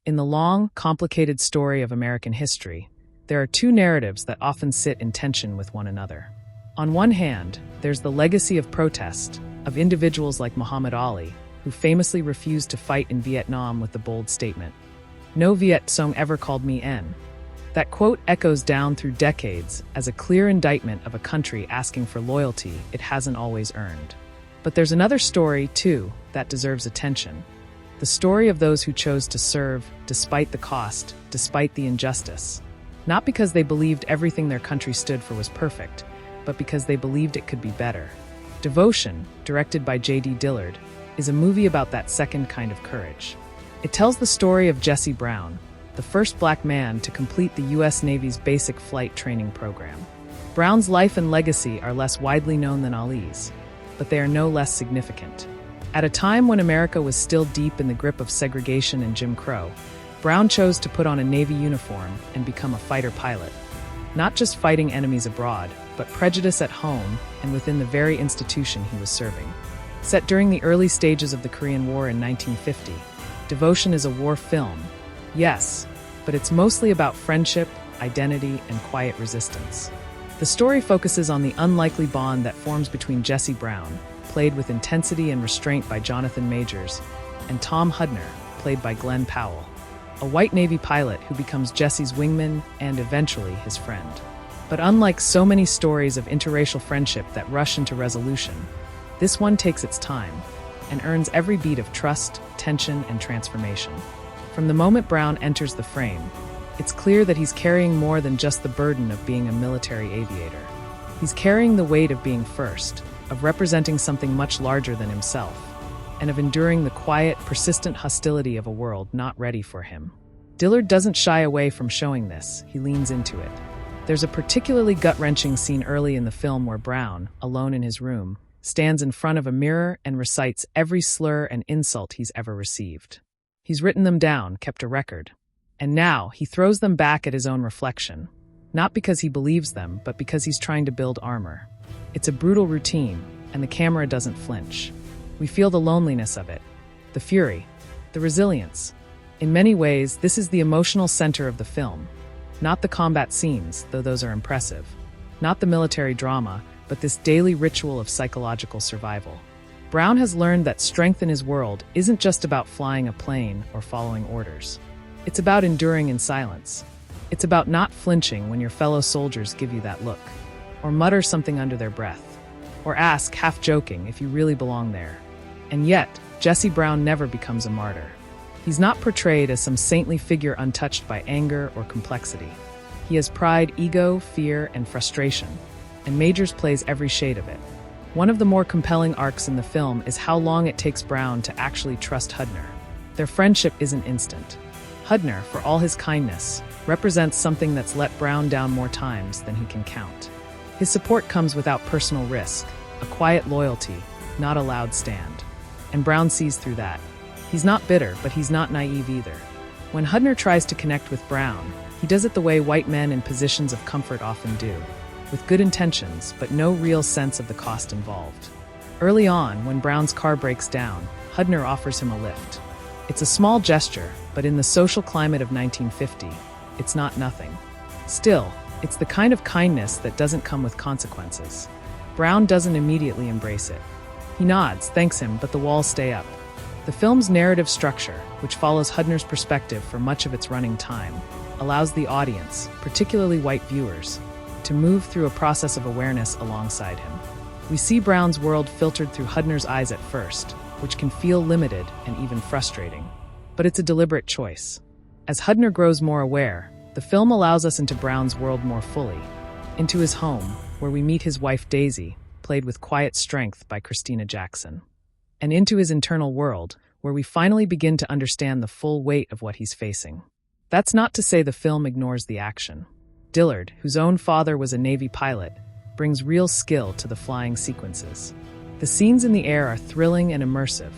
In the long, complicated story of American history, there are two narratives that often sit in tension with one another. On one hand, there's the legacy of protest, of individuals like Muhammad Ali, who famously refused to fight in Vietnam with the bold statement, "No Viet Cong ever called me N." That quote echoes down through decades as a clear indictment of a country asking for loyalty it hasn't always earned. But there's another story, too, that deserves attention. The story of those who chose to serve, despite the cost, despite the injustice. Not because they believed everything their country stood for was perfect, but because they believed it could be better. Devotion, directed by J.D. Dillard, is a movie about that second kind of courage. It tells the story of Jesse Brown, the first black man to complete the U.S. Navy's basic flight training program. Brown's life and legacy are less widely known than Ali's, but they are no less significant. At a time when America was still deep in the grip of segregation and Jim Crow, Brown chose to put on a Navy uniform and become a fighter pilot. Not just fighting enemies abroad, but prejudice at home and within the very institution he was serving. Set during the early stages of the Korean War in 1950, Devotion is a war film. Yes, but it's mostly about friendship, identity, and quiet resistance. The story focuses on the unlikely bond that forms between Jesse Brown, played with intensity and restraint by Jonathan Majors, and Tom Hudner, played by Glen Powell, a white Navy pilot who becomes Jesse's wingman and eventually his friend. But unlike so many stories of interracial friendship that rush into resolution, this one takes its time and earns every beat of trust, tension, and transformation. From the moment Brown enters the frame, it's clear that he's carrying more than just the burden of being a military aviator. He's carrying the weight of being first, of representing something much larger than himself, and of enduring the quiet, persistent hostility of a world not ready for him. Dillard doesn't shy away from showing this, he leans into it. There's a particularly gut-wrenching scene early in the film where Brown, alone in his room, stands in front of a mirror and recites every slur and insult he's ever received. He's written them down, kept a record. And now, he throws them back at his own reflection. Not because he believes them, but because he's trying to build armor. It's a brutal routine, and the camera doesn't flinch. We feel the loneliness of it, the fury, the resilience. In many ways, this is the emotional center of the film. Not the combat scenes, though those are impressive. Not the military drama, but this daily ritual of psychological survival. Brown has learned that strength in his world isn't just about flying a plane or following orders. It's about enduring in silence. It's about not flinching when your fellow soldiers give you that look, or mutter something under their breath, or ask, half joking, if you really belong there. And yet, Jesse Brown never becomes a martyr. He's not portrayed as some saintly figure untouched by anger or complexity. He has pride, ego, fear, and frustration, and Majors plays every shade of it. One of the more compelling arcs in the film is how long it takes Brown to actually trust Hudner. Their friendship isn't instant. Hudner, for all his kindness, represents something that's let Brown down more times than he can count. His support comes without personal risk, a quiet loyalty, not a loud stand. And Brown sees through that. He's not bitter, but he's not naive either. When Hudner tries to connect with Brown, he does it the way white men in positions of comfort often do, with good intentions, but no real sense of the cost involved. Early on, when Brown's car breaks down, Hudner offers him a lift. It's a small gesture, but in the social climate of 1950, it's not nothing. Still, it's the kind of kindness that doesn't come with consequences. Brown doesn't immediately embrace it. He nods, thanks him, but the walls stay up. The film's narrative structure, which follows Hudner's perspective for much of its running time, allows the audience, particularly white viewers, to move through a process of awareness alongside him. We see Brown's world filtered through Hudner's eyes at first, which can feel limited and even frustrating. But it's a deliberate choice. As Hudner grows more aware, the film allows us into Brown's world more fully, into his home, where we meet his wife Daisy, played with quiet strength by Christina Jackson, and into his internal world, where we finally begin to understand the full weight of what he's facing. That's not to say the film ignores the action. Dillard, whose own father was a Navy pilot, brings real skill to the flying sequences. The scenes in the air are thrilling and immersive,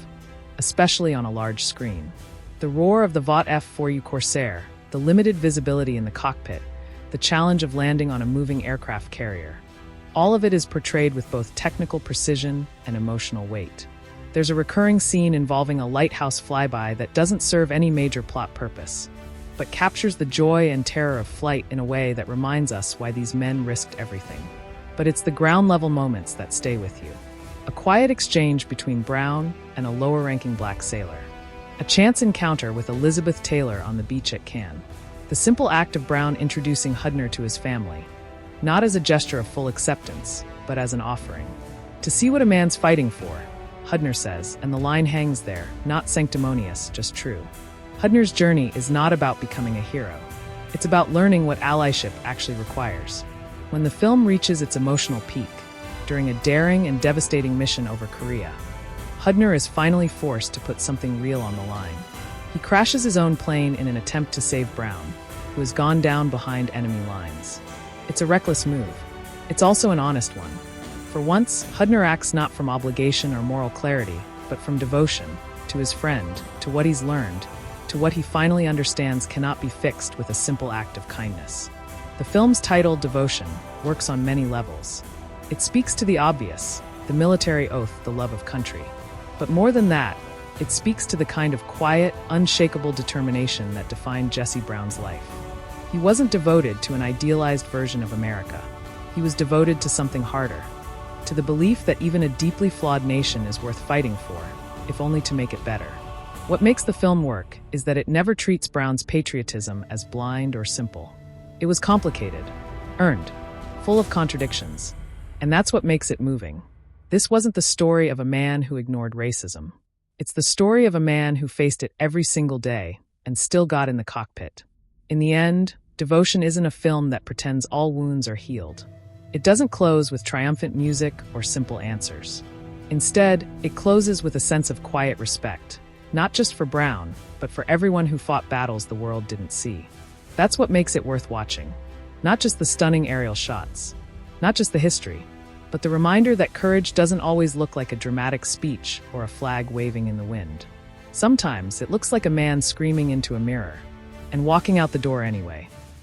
especially on a large screen. The roar of the Vought F-4U Corsair, the limited visibility in the cockpit, the challenge of landing on a moving aircraft carrier. All of it is portrayed with both technical precision and emotional weight. There's a recurring scene involving a lighthouse flyby that doesn't serve any major plot purpose, but captures the joy and terror of flight in a way that reminds us why these men risked everything. But it's the ground-level moments that stay with you. A quiet exchange between Brown and a lower-ranking black sailor. A chance encounter with Elizabeth Taylor on the beach at Cannes. The simple act of Brown introducing Hudner to his family, not as a gesture of full acceptance, but as an offering. To see what a man's fighting for, Hudner says, and the line hangs there, not sanctimonious, just true. Hudner's journey is not about becoming a hero. It's about learning what allyship actually requires. When the film reaches its emotional peak, during a daring and devastating mission over Korea, Hudner is finally forced to put something real on the line. He crashes his own plane in an attempt to save Brown, who has gone down behind enemy lines. It's a reckless move. It's also an honest one. For once, Hudner acts not from obligation or moral clarity, but from devotion to his friend, to what he's learned, to what he finally understands cannot be fixed with a simple act of kindness. The film's title, Devotion, works on many levels. It speaks to the obvious, the military oath, the love of country. But more than that, it speaks to the kind of quiet, unshakable determination that defined Jesse Brown's life. He wasn't devoted to an idealized version of America. He was devoted to something harder, to the belief that even a deeply flawed nation is worth fighting for, if only to make it better. What makes the film work is that it never treats Brown's patriotism as blind or simple. It was complicated, earned, full of contradictions. And that's what makes it moving. This wasn't the story of a man who ignored racism. It's the story of a man who faced it every single day and still got in the cockpit. In the end, Devotion isn't a film that pretends all wounds are healed. It doesn't close with triumphant music or simple answers. Instead, it closes with a sense of quiet respect, not just for Brown, but for everyone who fought battles the world didn't see. That's what makes it worth watching. Not just the stunning aerial shots, not just the history, but the reminder that courage doesn't always look like a dramatic speech or a flag waving in the wind. Sometimes it looks like a man screaming into a mirror and walking out the door anyway.